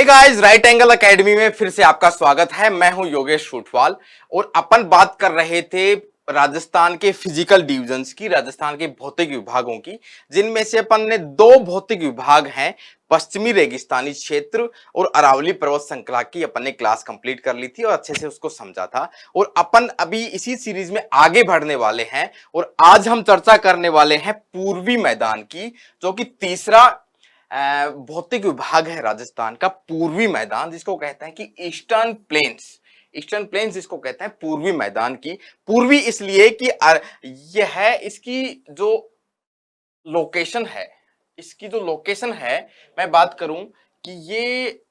हे guys, right angle academy में फिर से आपका स्वागत है। मैं हूं योगेश सूटवाल और अपन बात कर रहे थे राजस्थान के फिजिकल डिविजन्स की, राजस्थान के भौतिक विभागों की, जिनमें से अपन ने दो भौतिक विभाग हैं, पश्चिमी रेगिस्तानी क्षेत्र और अरावली पर्वत श्रृंखला की अपन ने क्लास कंप्लीट कर ली थी और अच्छे से उसको समझा था। और अपन अभी इसी सीरीज में आगे बढ़ने वाले हैं और आज हम चर्चा करने वाले हैं पूर्वी मैदान की, जो कि तीसरा भौतिक विभाग है राजस्थान का, पूर्वी मैदान, जिसको कहते हैं कि ईस्टर्न प्लेन्स। ईस्टर्न प्लेन्स जिसको कहते हैं पूर्वी मैदान की। पूर्वी इसलिए कि यह है इसकी जो लोकेशन है, इसकी जो लोकेशन है, मैं बात करूं कि ये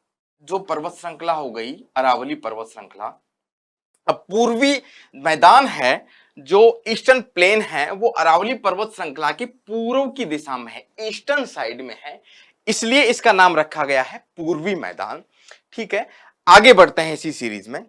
जो पर्वत श्रृंखला हो गई अरावली पर्वत श्रृंखला, अब पूर्वी मैदान है जो ईस्टर्न प्लेन है वो अरावली पर्वत श्रृंखला की पूर्व की दिशा में है, ईस्टर्न साइड में है, इसलिए इसका नाम रखा गया है पूर्वी मैदान। ठीक है, आगे बढ़ते हैं इसी सीरीज में।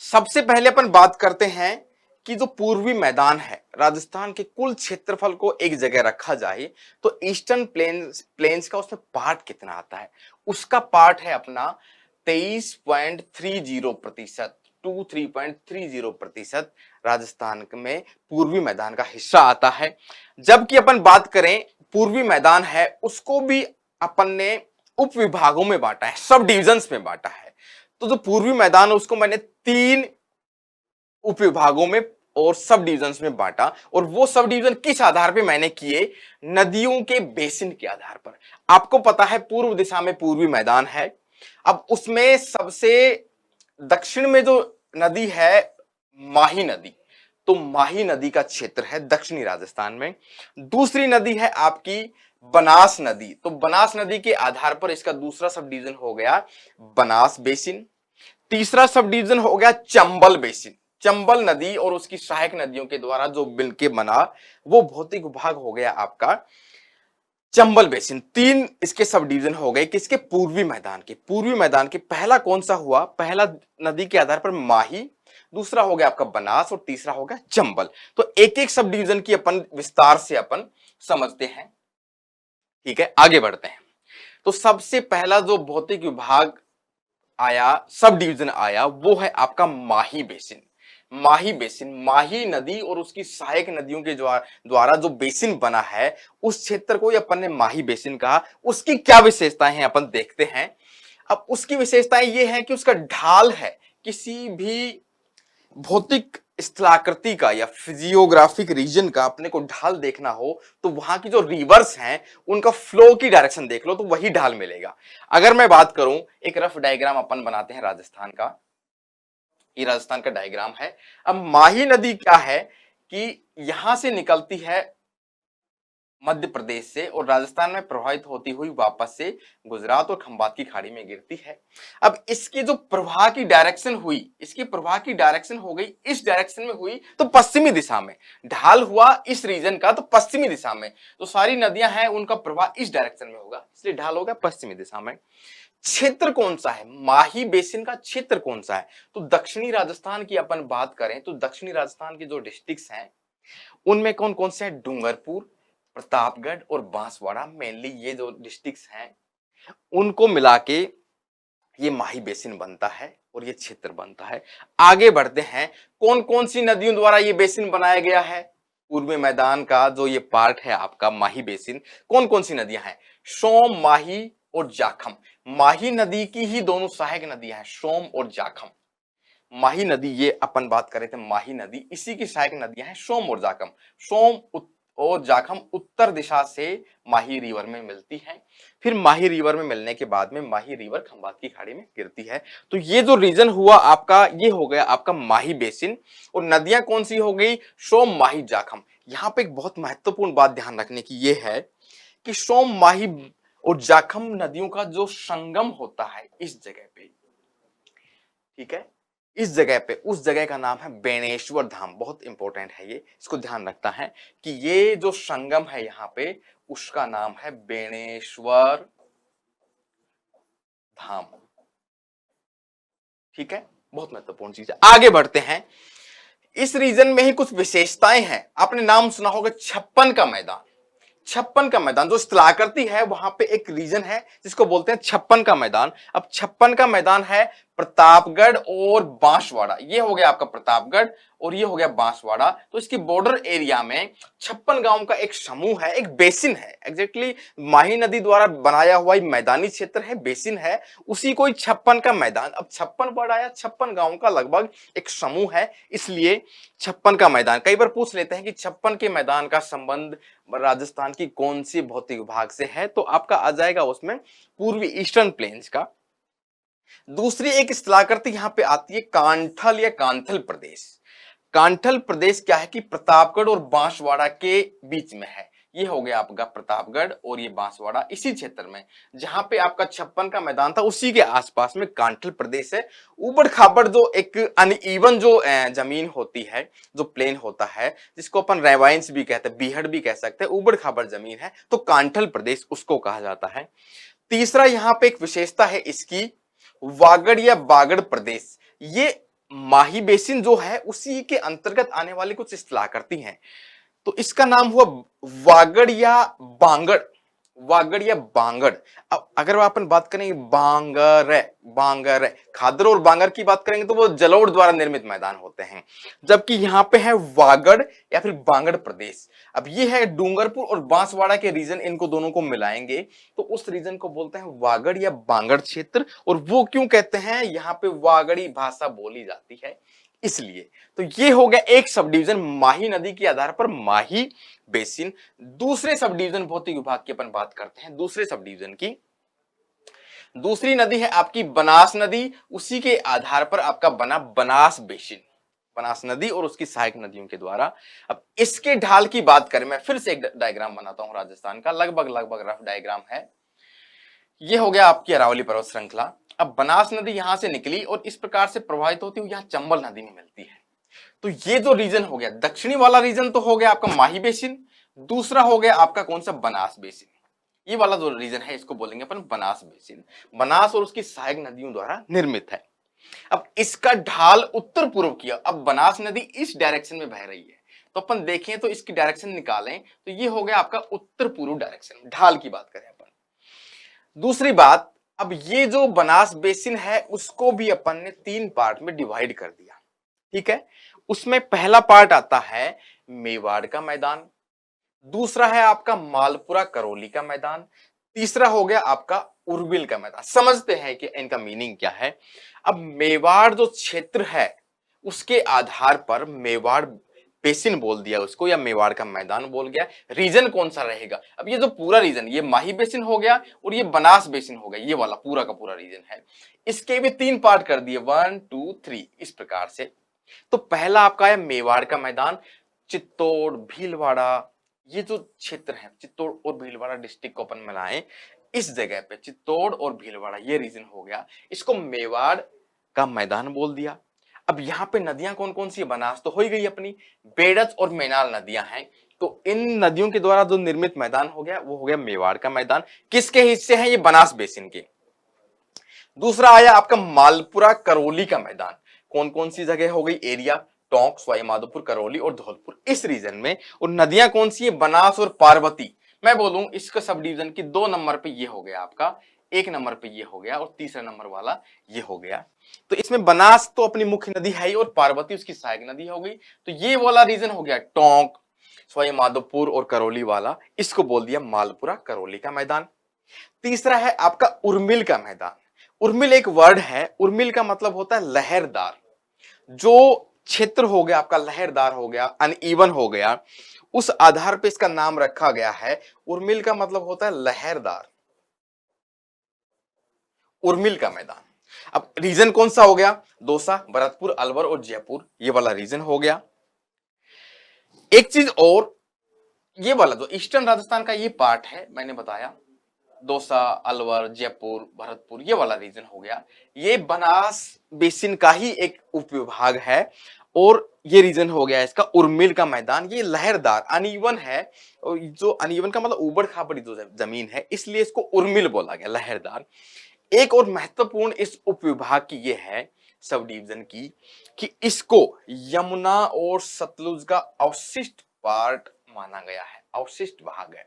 सबसे पहले अपन बात करते हैं कि जो पूर्वी मैदान है राजस्थान के कुल क्षेत्रफल को एक जगह रखा जाए तो ईस्टर्न प्लेन्स का उसमें पार्ट कितना आता है। उसका पार्ट है अपना 23.30%, 23.30% राजस्थान में पूर्वी मैदान का हिस्सा आता है। जबकि अपन बात करें पूर्वी मैदान है उसको भी अपन ने उप विभागों में बांटा है, सब डिविजन्स में बांटा है। तो जो पूर्वी मैदान है उसको मैंने 3 उप विभागों में और सब डिविजन्स में बांटा, और वो सब डिवीजन किस आधार पे मैंने किए, नदियों के बेसिन के आधार पर। आपको पता है पूर्व दिशा में पूर्वी मैदान है, अब उसमें सबसे दक्षिण में जो नदी है माही नदी, तो माही नदी का क्षेत्र है दक्षिणी राजस्थान में। दूसरी नदी है आपकी बनास नदी, तो बनास नदी के आधार पर इसका दूसरा सब डिवीजन हो गया बनास बेसिन। तीसरा सब डिवीजन हो गया चंबल बेसिन, चंबल नदी और उसकी सहायक नदियों के द्वारा जो मिलके बना वो भौतिक विभाग हो गया आपका चंबल बेसिन। 3 इसके सब डिवीजन हो गए किसके, पूर्वी मैदान के। पूर्वी मैदान के पहला कौन सा हुआ, पहला नदी के आधार पर माही, दूसरा हो गया आपका बनास और तीसरा हो गया चंबल। तो एक एक सब डिवीजन की अपन विस्तार से अपन समझते हैं। ठीक है, आगे बढ़ते हैं। तो सबसे पहला जो भौतिक विभाग आया, सब डिवीजन आया, वो है आपका माही बेसिन। माही बेसिन, माही नदी और उसकी सहायक नदियों के द्वारा जो बेसिन बना है उस क्षेत्र को अपन ने माही बेसिन कहा। उसकी क्या विशेषताएं हैं अपन देखते हैं। अब उसकी विशेषताएं ये है कि उसका ढाल है, किसी भी भौतिक स्थलाकृति का या फिजियोग्राफिक रीजन का अपने को ढाल देखना हो तो वहां की जो रिवर्स हैं उनका फ्लो की डायरेक्शन देख लो तो वही ढाल मिलेगा। अगर मैं बात करूं, एक रफ डायग्राम अपन बनाते हैं राजस्थान का, ये राजस्थान का डायग्राम है। अब माही नदी क्या है कि यहां से निकलती है मध्य प्रदेश से और राजस्थान में प्रवाहित होती हुई वापस से गुजरात और खंबात की खाड़ी में गिरती है। अब इसकी जो प्रवाह की डायरेक्शन हुई, इसकी प्रवाह की डायरेक्शन हो गई इस डायरेक्शन में हुई तो पश्चिमी दिशा में, ढाल हुआ इस रीजन का तो पश्चिमी दिशा में, तो सारी नदियां हैं उनका प्रवाह इस डायरेक्शन में होगा, इसलिए ढाल होगा पश्चिमी दिशा में। क्षेत्र कौन सा है, माही बेसिन का क्षेत्र कौन सा है, तो दक्षिणी राजस्थान की अपन बात करें तो दक्षिणी राजस्थान के जो डिस्ट्रिक्ट्स हैं उनमें कौन कौन से हैं, डूंगरपुर, प्रतापगढ़ और बांसवाड़ा, मेनली ये जो डिस्ट्रिक्ट्स हैं उनको मिला के ये माही बेसिन बनता है और ये क्षेत्र बनता है। आगे बढ़ते हैं, कौन कौन सी नदियों द्वारा ये बेसिन बनाया गया है, पूर्वी मैदान का जो ये पार्ट है आपका माही बेसिन, कौन कौन सी नदियां हैं, सोम, माही और जाखम। माही नदी की ही दोनों सहायक नदियां हैं, सोम और जाखम। माही नदी, ये अपन बात कर रहे थे माही नदी, इसी की सहायक नदियां हैं सोम और जाखम। सोम और जाखम उत्तर दिशा से माही रिवर में मिलती है, फिर माही रिवर में मिलने के बाद में माही रिवर खंबात की खाड़ी में गिरती है। तो ये जो रीजन हुआ आपका, ये हो गया आपका माही बेसिन। और नदियां कौन सी हो गई, सोम, माही, जाखम। यहां पे एक बहुत महत्वपूर्ण बात ध्यान रखने की ये है कि सोम, माही और जाखम नदियों का जो संगम होता है इस जगह पे, ठीक है, इस जगह पे, उस जगह का नाम है बेणेश्वर धाम। बहुत इंपॉर्टेंट है ये, इसको ध्यान रखता है कि ये जो संगम है यहां पे उसका नाम है बेणेश्वर धाम। ठीक है, बहुत महत्वपूर्ण चीज है। आगे बढ़ते हैं, इस रीजन में ही कुछ विशेषताएं हैं। आपने नाम सुना होगा 56 का मैदान। छप्पन का मैदान जो स्थलाकृति है वहां पे एक रीजन है जिसको बोलते हैं छप्पन का मैदान। अब छप्पन का मैदान है प्रतापगढ़ और बांसवाड़ा, ये हो गया आपका प्रतापगढ़ और ये हो गया बांसवाड़ा। तो इसकी बॉर्डर एरिया में छप्पन गांव का एक समूह है, एक बेसिन है, एग्जैक्टली माही नदी द्वारा बनाया हुआ एक मैदानी क्षेत्र है, बेसिन है, उसी को ही छप्पन का मैदान। अब छप्पन वर्ड आया, छप्पन गांव का लगभग एक समूह है, इसलिए छप्पन का मैदान। कई बार पूछ लेते हैं कि छप्पन के मैदान का संबंध राजस्थान की कौन सी भौतिक विभाग से है, तो आपका आ जाएगा उसमें पूर्वी ईस्टर्न प्लेन्स का। दूसरी एक स्थलाकृति यहां पे आती है कांठल या कांथल प्रदेश। कांठल प्रदेश क्या है कि प्रतापगढ़ और बांसवाड़ा के बीच में है, ये हो गया आपका प्रतापगढ़ और ये बांसवाड़ा इसी क्षेत्र में, जहां पे आपका छप्पन का मैदान था उसी के आसपास में कांठल प्रदेश है। उबड़ खाबड़ जो एक अनइवन जो जमीन होती है, जो प्लेन होता है, जिसको अपन रेवाइंस भी कहते हैं, बीहड़ भी कह सकते हैं, उबड़ खाबड़ जमीन है, तो कांठल प्रदेश उसको कहा जाता है। तीसरा यहां पे एक विशेषता है इसकी, वागड़ या बागड़ प्रदेश। ये माही बेसिन जो है उसी के अंतर्गत आने वाली कुछ स्थलाकृति हैं, तो इसका नाम हुआ वागड़ या बांगड़, वागड़ या बांगड़। अब अगर अपन बात करें बांगर, बांगर खादर और बांगर की बात करेंगे तो वो जलोढ़ द्वारा निर्मित मैदान होते हैं, जबकि यहाँ पे है वागड़ या फिर बांगड़ प्रदेश। अब ये है डूंगरपुर और बांसवाड़ा के रीजन, इनको दोनों को मिलाएंगे तो उस रीजन को बोलते हैं वागड़ या बांगड़ क्षेत्र। और वो क्यों कहते हैं, यहाँ पे वागड़ी भाषा बोली जाती है इसलिए। तो ये हो गया एक सब डिवीजन माही नदी के आधार पर माही बेसिन। दूसरे सब डिवीजन भौतिक विभाग की अपन बात करते हैं, दूसरे सब डिवीजन की दूसरी नदी है आपकी बनास नदी, उसी के आधार पर आपका बना बनास बेसिन, बनास नदी और उसकी सहायक नदियों के द्वारा। अब इसके ढाल की बात करें, मैं फिर से एक डायग्राम बनाता हूं राजस्थान का, लगभग लगभग रफ डायग्राम है। ये हो गया आपकी अरावली पर्वत श्रृंखला। अब बनास नदी यहां से निकली और इस प्रकार से प्रवाहित होती हुई यहां चंबल नदी में मिलती है। तो ये जो रीजन हो गया, दक्षिणी वाला रीजन तो हो गया आपका माही बेसिन, दूसरा हो गया आपका कौन सा, बनास बेसिन। ये वाला जो रीजन है इसको बोलेंगे अपन बनास बेसिन, बनास और उसकी सहायक नदियों द्वारा निर्मित है। अब इसका ढाल उत्तर पूर्व किया, अब बनास नदी इस डायरेक्शन में बह रही है, तो अपन देखें तो इसकी डायरेक्शन निकालें तो ये हो गया आपका उत्तर पूर्व डायरेक्शन, ढाल की बात करें अपन। दूसरी बात, अब ये जो बनास बेसिन है उसको भी अपन ने 3 पार्ट में डिवाइड कर दिया, ठीक है। उसमें पहला पार्ट आता है मेवाड़ का मैदान, दूसरा है आपका मालपुरा करौली का मैदान, तीसरा हो गया आपका उर्बिल का मैदान। समझते हैं कि इनका मीनिंग क्या है। अब मेवाड़ जो क्षेत्र है उसके आधार पर मेवाड़ बेसिन बोल दिया उसको, या मेवाड़ का मैदान बोल गया। रीजन कौन सा रहेगा, अब ये जो पूरा रीजन, ये माही बेसिन हो गया और ये बनास बेसिन हो गया, ये वाला पूरा का पूरा रीजन है। इसके भी 3 पार्ट कर दिए, 1 2 3 इस प्रकार से। तो पहला आपका है मेवाड़ का मैदान, चित्तौड़ भीलवाड़ा, ये जो क्षेत्र है चित्तौड़ और भीलवाड़ा डिस्ट्रिक्ट को अपन मिलाएं, इस जगह पे चित्तौड़ और भीलवाड़ा ये रीजन हो गया, इसको मेवाड़ का मैदान बोल दिया। अब यहाँ पे नदियां कौन कौन सी है, बनास तो हो ही गई अपनी, बेड़च और मेनाल नदियां हैं, तो इन नदियों के द्वारा जो निर्मित मैदान हो गया वो हो गया मेवाड़ का मैदान। किसके हिस्से हैं, ये बनास बेसिन के। दूसरा आया आपका मालपुरा करौली का मैदान, कौन कौन सी जगह हो गई, एरिया टोंक, सवाई माधोपुर, करौली और धौलपुर इस रीजन में। और नदियां कौन सी है, बनास और पार्वती। मैं बोलूं इसका सब डिवीजन की 2 नंबर पे ये हो गया आपका, 1 नंबर पे ये हो गया और तीसरा नंबर वाला ये हो गया। तो इसमें बनास तो अपनी मुख्य नदी है ही और पार्वती उसकी सहायक नदी हो गई। तो ये वाला रीजन हो गया टोंक, सवाई माधोपुर और करौली वाला, इसको बोल दिया मालपुरा करौली का मैदान। तीसरा है आपका उर्मिल का मैदान। उर्मिल एक वर्ड है, उर्मिल का मतलब होता है लहरदार। जो क्षेत्र हो गया आपका लहरदार हो गया, अनइवन हो गया, उस आधार पे इसका नाम रखा गया है। उर्मिल का मतलब होता है लहरदार, उर्मिल का मैदान। अब रीजन कौन सा हो गया, दौसा, भरतपुर, अलवर और जयपुर, ये वाला रीजन हो गया। एक चीज और, ये वाला जो ईस्टर्न राजस्थान का ये पार्ट है मैंने बताया, दौसा, अलवर, जयपुर, भरतपुर, ये वाला रीजन हो गया, ये बनास बेसिन का ही एक उपविभाग है। और ये रीजन हो गया इसका उर्मिल का मैदान, ये लहरदार अनइवन है, और जो अनइवन का मतलब उबड़ खाबड़ जो जमीन है इसलिए इसको उर्मिल बोला गया, लहरदार। एक और महत्वपूर्ण इस उपविभाग की ये है सब डिवीजन की, कि इसको यमुना और सतलुज का अवशिष्ट पार्ट माना गया है, अवशिष्ट भाग है।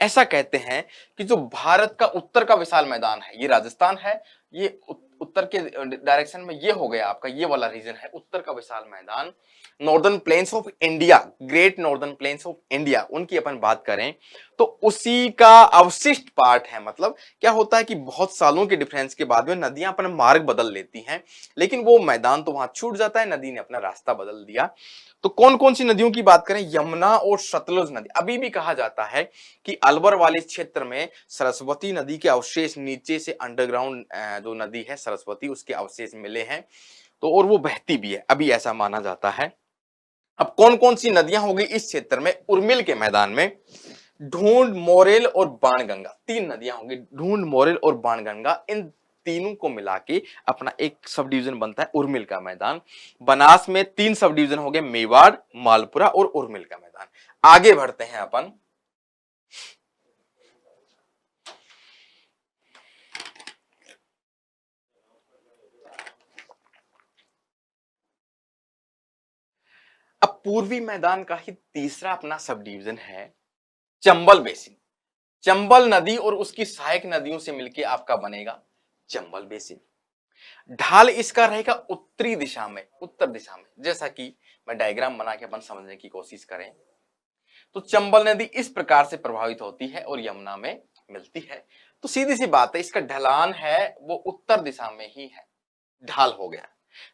ऐसा कहते हैं कि जो भारत का उत्तर का विशाल मैदान है ये राजस्थान है, ये उत्तर के डायरेक्शन में ये हो गया आपका, ये वाला रीजन है उत्तर का विशाल मैदान। Northern plains of India, great northern plains of India, उनकी अपन बात करें तो उसी का अवशिष्ट पार्ट है। मतलब क्या होता है कि बहुत सालों के डिफरेंस के बाद में नदियां अपना मार्ग बदल लेती हैं, लेकिन वो मैदान तो वहां छूट जाता है, नदी ने अपना रास्ता बदल दिया। तो कौन कौन सी नदियों की बात करें, यमुना और सतलुज नदी। अभी भी कहा जाता है कि अलवर वाले क्षेत्र में सरस्वती नदी के अवशेष नीचे से अंडरग्राउंड जो नदी है सरस्वती, उसके अवशेष मिले हैं, तो और वो बहती भी है, अभी ऐसा माना जाता है। अब कौन कौन सी नदियां होगी इस क्षेत्र में, उर्मिल के मैदान में ढूंढ, मोरेल और बाणगंगा, तीन नदियां होंगी, ढूंढ, मोरेल और बाणगंगा। इन तीनों को मिला के अपना एक सब डिवीजन बनता है उर्मिल का मैदान। बनास में तीन सब डिवीजन हो गए, मेवाड़, मालपुरा और उर्मिल का मैदान। आगे बढ़ते हैं अपन। अब पूर्वी मैदान का ही तीसरा अपना सब डिवीजन है चंबल बेसिन। चंबल नदी और उसकी सहायक नदियों से मिलकर आपका बनेगा चंबल बेसिन। ढाल इसका रहेगा उत्तरी दिशा में, उत्तर दिशा में, जैसा कि मैं डायग्राम बना के अपन समझने की कोशिश करें तो चंबल नदी इस प्रकार से प्रभावित होती है और यमुना में मिलती है। तो सीधी सी बात है, इसका ढलान है वो उत्तर दिशा में ही है, ढाल हो गया।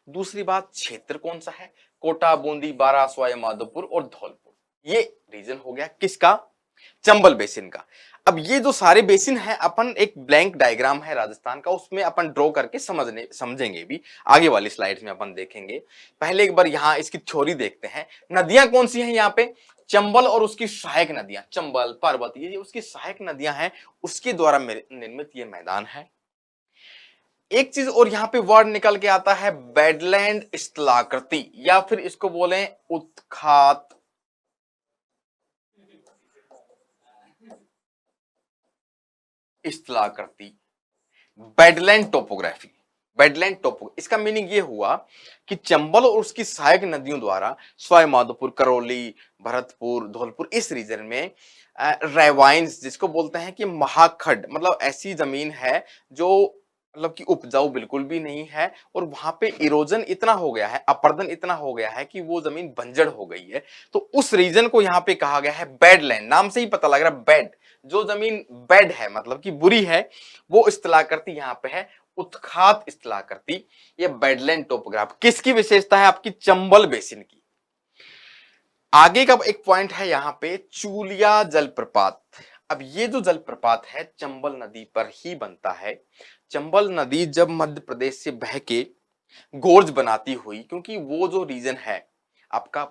दूसरी बात, क्षेत्र कौन सा है, कोटा, बूंदी, बारा, सवाई माधोपुर और धौलपुर, ये रीजन हो गया किसका, चंबल बेसिन का। अब ये जो सारे बेसिन है, अपन एक ब्लैंक डायग्राम है राजस्थान का, उसमें अपन ड्रॉ करके समझेंगे भी, आगे वाली स्लाइड्स में अपन देखेंगे। पहले एक बार यहाँ इसकी थ्योरी देखते हैं। नदियां कौन सी हैं यहाँ पे, चंबल और उसकी सहायक नदियां, चंबल, पार्वती, ये उसकी सहायक नदियां हैं, उसके द्वारा निर्मित ये मैदान है। एक चीज और यहाँ पे वर्ड निकल के आता है, बेडलैंड स्थलाकृति, या फिर इसको बोले उत्खात स्थलाकृति, बेडलैंड टोपोग्राफी। बेडलैंड टोपो, इसका मीनिंग ये हुआ कि चंबल और उसकी सहायक नदियों द्वारा सवाई माधोपुर, करौली, भरतपुर, धौलपुर, इस रीजन में रेवाइंस, जिसको बोलते हैं कि महाखड्ड, मतलब ऐसी जमीन है जो मतलब कि उपजाऊ बिल्कुल भी नहीं है, और वहां पे इरोजन इतना हो गया है, अपर्दन इतना हो गया है कि वो जमीन बंजर हो गई है। तो उस रीजन को यहाँ पे कहा गया है बेडलैंड, नाम से ही पता लग रहा है बेड, जो जमीन बेड है मतलब कि बुरी है, वो स्थलाकृति यहाँ पे है उत्खात स्थलाकृति, ये बेडलैंड टोपोग्राफ। किसकी विशेषता है, आपकी चंबल बेसिन की। आगे का एक पॉइंट है यहाँ पे चूलिया जलप्रपात। अब ये जो जलप्रपात है चंबल नदी पर ही बनता है। चंबल नदी जब मध्य प्रदेश से बह के गोर्ज बनाती हुई, क्योंकि वो जो रीजन है आपका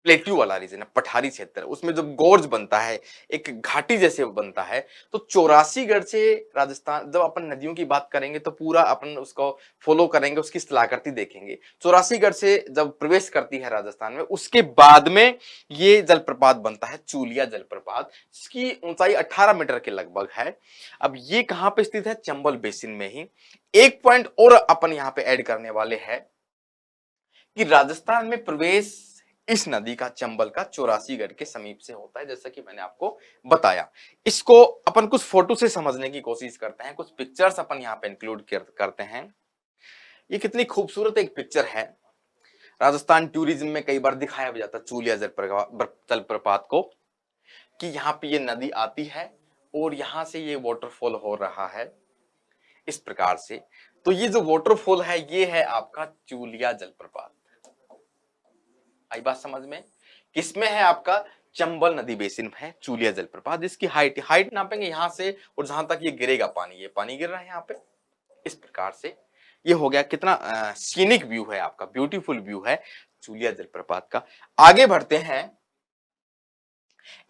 प्लेट्यू वाला रीजन है, पठारी क्षेत्र, उसमें जब गोर्ज बनता है, एक घाटी जैसे बनता है, तो 84गढ़ से राजस्थान, जब अपन नदियों की बात करेंगे तो पूरा अपन उसको फॉलो करेंगे, उसकी स्थलाकृति देखेंगे। 84गढ़ से जब प्रवेश करती है राजस्थान में, उसके बाद में ये जलप्रपात बनता है चूलिया जलप्रपात, जिसकी ऊंचाई 18 मीटर के लगभग है। अब ये कहां पे स्थित है, चंबल बेसिन में ही। एक पॉइंट और अपन यहाँ पे ऐड करने वाले हैं कि राजस्थान में प्रवेश इस नदी का, चंबल का, 84गढ़ के समीप से होता है, जैसा कि मैंने आपको बताया। इसको अपन कुछ फोटो से समझने की कोशिश करते हैं, कुछ पिक्चर्स अपन यहाँ पे इंक्लूड करते हैं। ये कितनी खूबसूरत एक पिक्चर है, राजस्थान टूरिज्म में कई बार दिखाया भी जाता है चूलिया जलप्रपात को, कि यहाँ पे ये नदी आती है और यहां से ये वाटरफॉल हो रहा है इस प्रकार से। तो ये जो वाटरफॉल है ये है आपका चूलिया जलप्रपात। आई बात समझ में, किसमें है, आपका चंबल नदी बेसिन में है चूलिया जलप्रपात। जिसकी हाइट नापेंगे यहां से, और जहां तक ये गिरेगा पानी, ये पानी गिर रहा है यहाँ पे, इस प्रकार से ये हो गया। कितना सीनिक व्यू है आपका, ब्यूटीफुल व्यू है चूलिया जलप्रपात का। आगे बढ़ते हैं।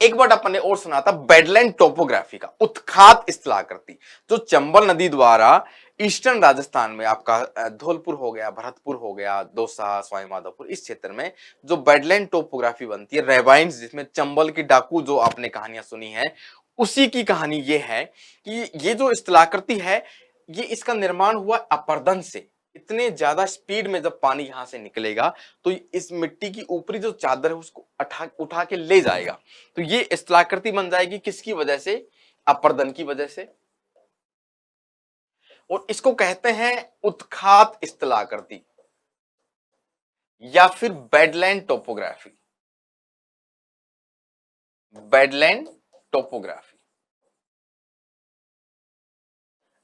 एक वर्ड अपन ने और सुना था बेडलैंड टोपोग्राफी का, उत्खात स्थलाकृति, जो चंबल नदी द्वारा ईस्टर्न राजस्थान में आपका धौलपुर हो गया, भरतपुर हो गया, दौसा, सवाई माधोपुर, इस क्षेत्र में जो बेडलैंड टोपोग्राफी बनती है, रेवाइंस, जिसमें चंबल की डाकू जो आपने कहानियां सुनी है, उसी की कहानी ये है कि ये जो स्थलाकृति है, ये इसका निर्माण हुआ अपर्दन से, इतने ज्यादा स्पीड में जब पानी यहां से निकलेगा तो इस मिट्टी की ऊपरी जो चादर है उसको उठा के ले जाएगा। तो ये स्थलाकृति बन जाएगी किसकी वजह से? अपर्दन की वजह से। और इसको कहते हैं उत्खात स्थलाकृति या फिर बेडलैंड टोपोग्राफी। Badland topography.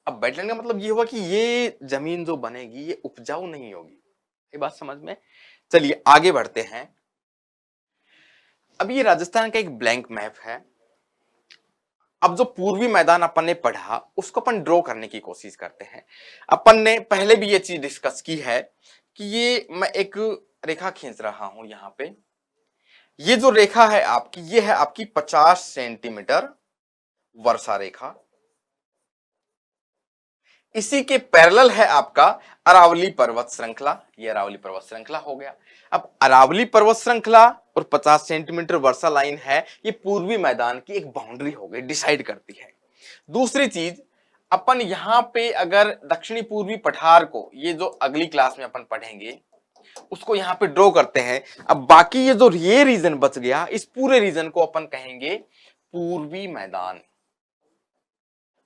अब बेडलैंड का मतलब ये होगा कि ये जमीन जो बनेगी ये उपजाऊ नहीं होगी। ये बात समझ में? चलिए आगे बढ़ते हैं। अब ये राजस्थान का एक ब्लैंक मैप है। अब जो पूर्वी मैदान अपन ने पढ़ा उसको अपन ड्रॉ करने की कोशिश करते हैं। अपन ने पहले भी ये चीज डिस्कस की है कि ये मैं एक रेखा खींच रहा हूं यहां पे। ये जो रेखा है आपकी, ये है आपकी 50 सेंटीमीटर वर्षा रेखा। इसी के पैरेलल है आपका अरावली पर्वत श्रृंखला। ये अरावली पर्वत श्रृंखला हो गया। अब अरावली पर्वत श्रृंखला और 50 सेंटीमीटर वर्षा लाइन है, ये पूर्वी मैदान की एक बाउंड्री हो गई, डिसाइड करती है। दूसरी चीज, अपन यहां पे अगर दक्षिणी पूर्वी पठार को, ये जो अगली क्लास में अपन पढ़ेंगे, उसको यहां पे ड्रॉ करते हैं। अब बाकी ये जो ये रीजन बच गया, इस पूरे रीजन को अपन कहेंगे पूर्वी मैदान।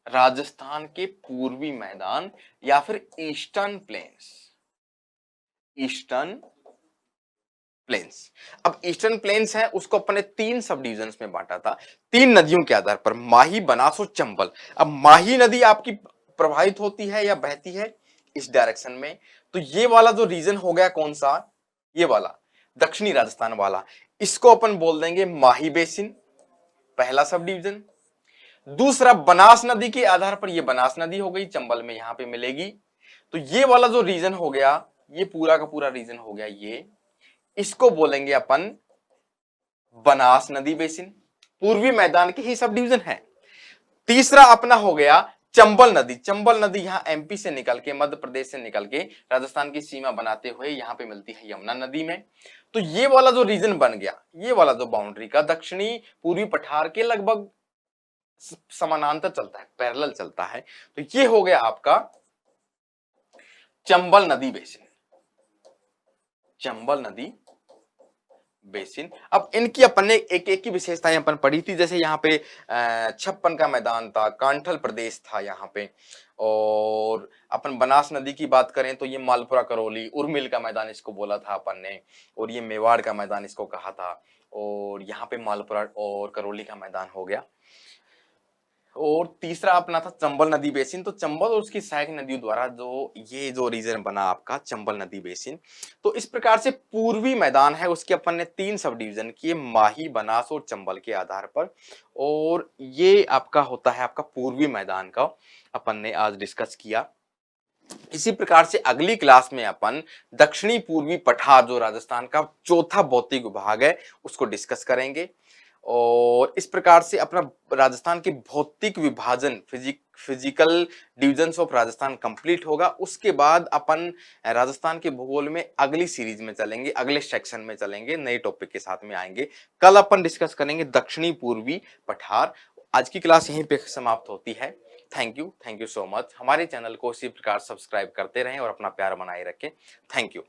राजस्थान के पूर्वी मैदान या फिर ईस्टर्न प्लेन्स। Eastern plains. अब ईस्टर्न प्लेन्स है उसको अपने 3 सब डिविजन्स में बांटा था, 3 नदियों के आधार पर, माही, बनास और चंबल। अब माही नदी आपकी प्रवाहित होती है या बहती है इस डायरेक्शन में, तो ये वाला जो रीजन हो गया कौन सा? ये वाला दक्षिणी राजस्थान वाला, इसको अपन बोल देंगे माही बेसिन, पहला सब डिवीजन। दूसरा बनास नदी के आधार पर, ये बनास नदी हो गई, चंबल में यहां पे मिलेगी। तो ये वाला जो रीजन हो गया, ये पूरा का पूरा रीजन हो गया ये, इसको बोलेंगे अपन बनास नदी बेसिन। पूर्वी मैदान के ही सब डिवीजन है। तीसरा अपना हो गया चंबल नदी। चंबल नदी यहां एमपी से निकल के, मध्य प्रदेश से निकल के राजस्थान की सीमा बनाते हुए यहां पे मिलती है यमुना नदी में। तो ये वाला जो रीजन बन गया, ये वाला जो बाउंड्री का दक्षिणी पूर्वी पठार के लगभग समानांतर चलता है, पैरेलल चलता है। तो ये हो गया आपका चंबल नदी बेसिन। चंबल नदी बेसिन। अब इनकी अपन ने एक एक की विशेषताएं अपन पढ़ी थी, जैसे यहाँ पे 56 का मैदान था, कांठल प्रदेश था यहाँ पे। और अपन बनास नदी की बात करें तो ये मालपुरा करौली, उर्मिल का मैदान इसको बोला था अपन ने, और ये मेवाड़ का मैदान इसको कहा था। और यहाँ पे मालपुरा और करौली का मैदान हो गया। और तीसरा अपना था चंबल नदी बेसिन। तो चंबल और उसकी सहायक नदियों द्वारा जो रीजन बना आपका चंबल नदी बेसिन। तो इस प्रकार से पूर्वी मैदान है उसके अपन ने 3 सब डिवीजन किए, माही, बनास और चंबल के आधार पर। और ये आपका होता है आपका पूर्वी मैदान का अपन ने आज डिस्कस किया। इसी प्रकार से अगली क्लास में अपन दक्षिणी पूर्वी पठार, जो राजस्थान का चौथा भौतिक विभाग है, उसको डिस्कस करेंगे। और इस प्रकार से अपना राजस्थान के भौतिक विभाजन, physical divisions of Rajasthan complete होगा। उसके बाद अपन राजस्थान के भूगोल में अगली सीरीज में चलेंगे, अगले सेक्शन में चलेंगे, नए टॉपिक के साथ में आएंगे। कल अपन डिस्कस करेंगे दक्षिणी पूर्वी पठार। आज की क्लास यहीं पे समाप्त होती है। Thank you so much. हमारे चैनल को इसी प्रकार सब्सक्राइब करते रहें और अपना प्यार बनाए रखें। Thank you.